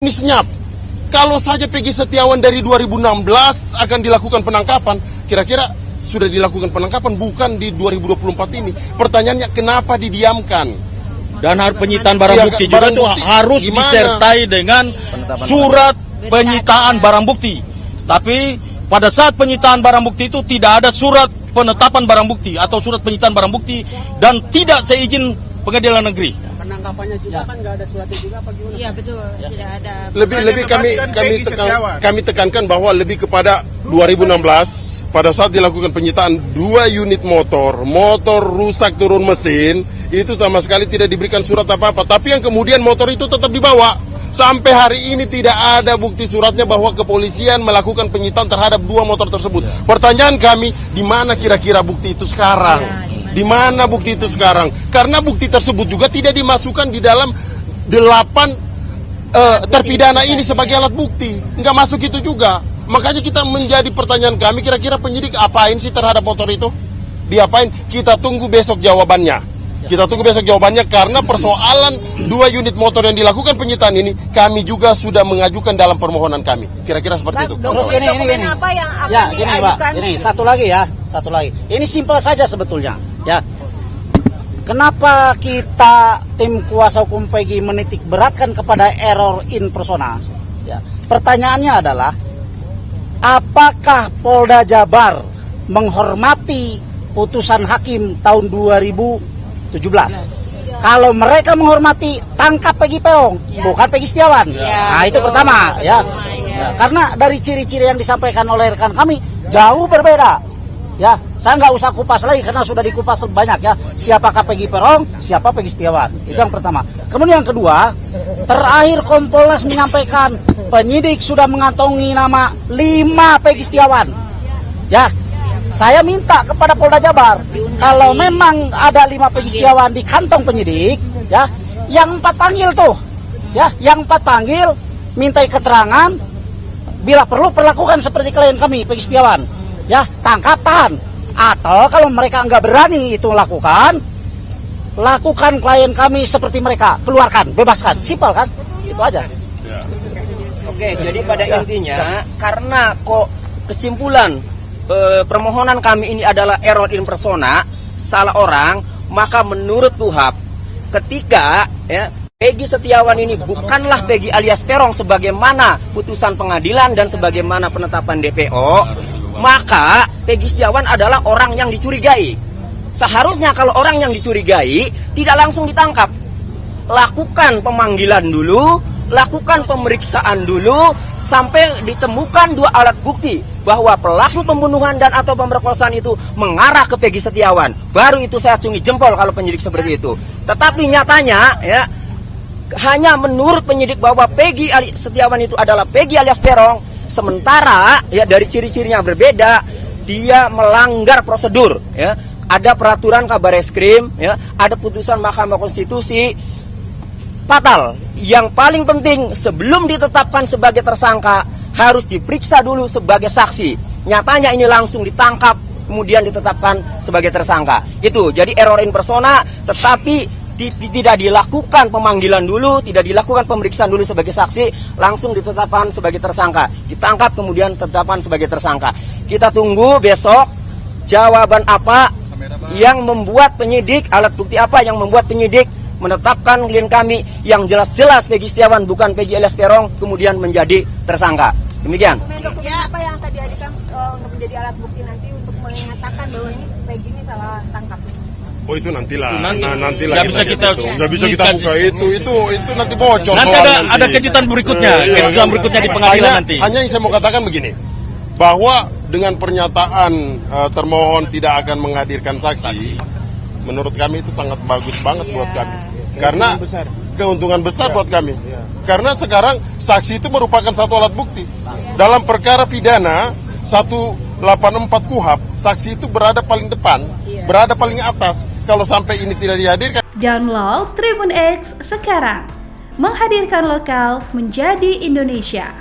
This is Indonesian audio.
Ini senyap. Kalau saja Peggy Setiawan dari 2016 akan dilakukan penangkapan, kira-kira sudah dilakukan penangkapan bukan di 2024 ini. Pertanyaannya kenapa didiamkan? Dan penyitaan barang bukti juga itu harus disertai dengan surat penyitaan barang bukti. Tapi pada saat penyitaan barang bukti itu tidak ada surat penetapan barang bukti atau surat penyitaan barang bukti dan tidak seizin pengadilan negeri. Penangkapannya juga kan nggak ada suratnya juga apa gimana? Iya betul, tidak ada. Lebih kami tekankan bahwa lebih kepada 2016 pada saat dilakukan penyitaan 2 unit motor rusak turun mesin, itu sama sekali tidak diberikan surat apa-apa. Tapi yang kemudian motor itu tetap dibawa. Sampai hari ini tidak ada bukti suratnya bahwa kepolisian melakukan penyitaan terhadap 2 motor tersebut. Pertanyaan kami, di mana kira-kira bukti itu sekarang? Di mana bukti itu sekarang? Karena bukti tersebut juga tidak dimasukkan di dalam 8 terpidana ini sebagai alat bukti. Nggak masuk itu juga. Makanya kita menjadi pertanyaan kami, kira-kira penyidik apain sih terhadap motor itu? Diapain? Kita tunggu besok jawabannya. Karena persoalan 2 unit motor yang dilakukan penyitaan ini kami juga sudah mengajukan dalam permohonan kami. Kira-kira seperti itu. Terus ini. Apa yang akan ya, gini, Pak. diajukan? Ini satu lagi. Ini simpel saja sebetulnya, ya. Kenapa kita tim kuasa hukum Peggy menitik beratkan kepada error in persona? Ya. Pertanyaannya adalah, apakah Polda Jabar menghormati putusan hakim tahun 2017? Kalau mereka menghormati, tangkap Peggy Peong, bukan Peggy Setiawan. Nah, itu pertama, ya. Karena dari ciri-ciri yang disampaikan oleh rekan kami jauh berbeda. Ya, saya nggak usah kupas lagi karena sudah dikupas banyak ya. Siapakah Peggy Peong, siapa Peggy Setiawan. Itu yang pertama. Kemudian yang kedua, terakhir Kompolnas menyampaikan penyidik sudah mengantongi nama 5 Peggy Setiawan. Ya, saya minta kepada Polda Jabar, kalau memang ada 5 Peggy Setiawan di kantong penyidik, ya, yang 4 panggil tuh, ya, yang 4 panggil, mintai keterangan, bila perlu perlakukan seperti klien kami Peggy Setiawan, ya, tangkap, tahan. Atau kalau mereka nggak berani itu lakukan klien kami seperti mereka, keluarkan, bebaskan, simpel kan, itu aja. Oke, jadi pada intinya karena kok kesimpulan permohonan kami ini adalah error in persona, salah orang, maka menurut KUHAP ketika ya Peggy Setiawan ini bukanlah Peggy alias Peong sebagaimana putusan pengadilan dan sebagaimana penetapan DPO, maka Peggy Setiawan adalah orang yang dicurigai. Seharusnya kalau orang yang dicurigai tidak langsung ditangkap. Lakukan pemanggilan dulu, lakukan pemeriksaan dulu sampai ditemukan 2 alat bukti bahwa pelaku pembunuhan dan atau pemerkosaan itu mengarah ke Peggy Setiawan. Baru itu saya acungi jempol kalau penyidik seperti itu. Tetapi nyatanya ya hanya menurut penyidik bahwa Peggy Setiawan itu adalah Peggy alias Peong, sementara ya dari ciri-cirinya berbeda, dia melanggar prosedur ya. Ada peraturan Kabareskrim ya, ada putusan Mahkamah Konstitusi. Fatal. Yang paling penting sebelum ditetapkan sebagai tersangka harus diperiksa dulu sebagai saksi. Nyatanya ini langsung ditangkap kemudian ditetapkan sebagai tersangka. Itu jadi error in persona, tetapi tidak dilakukan pemanggilan dulu, tidak dilakukan pemeriksaan dulu sebagai saksi, langsung ditetapkan sebagai tersangka. Ditangkap kemudian ditetapkan sebagai tersangka. Kita tunggu besok jawaban apa yang membuat penyidik, alat bukti apa yang membuat penyidik menetapkan klien kami yang jelas-jelas Peggy Setiawan bukan Peggy alias Peong kemudian menjadi tersangka. Demikian. Dokumen apa yang tadi ajukan untuk menjadi alat bukti nanti untuk mengatakan bahwa ini Peggy ini salah tangkap? Oh itu nantilah. Nantilah. Nggak bisa kita buka itu nanti bocor. Nanti ada kejutan berikutnya, berikutnya di pengadilan nanti. Hanya yang saya mau katakan begini, bahwa dengan pernyataan termohon tidak akan menghadirkan saksi. Menurut kami itu sangat bagus banget buat kami. Karena keuntungan besar buat kami. Karena sekarang saksi itu merupakan satu alat bukti. Dalam perkara pidana 184 KUHAP, saksi itu berada paling depan, berada paling atas. Kalau sampai ini tidak dihadirkan. Download Tribun X sekarang. Menghadirkan lokal menjadi Indonesia.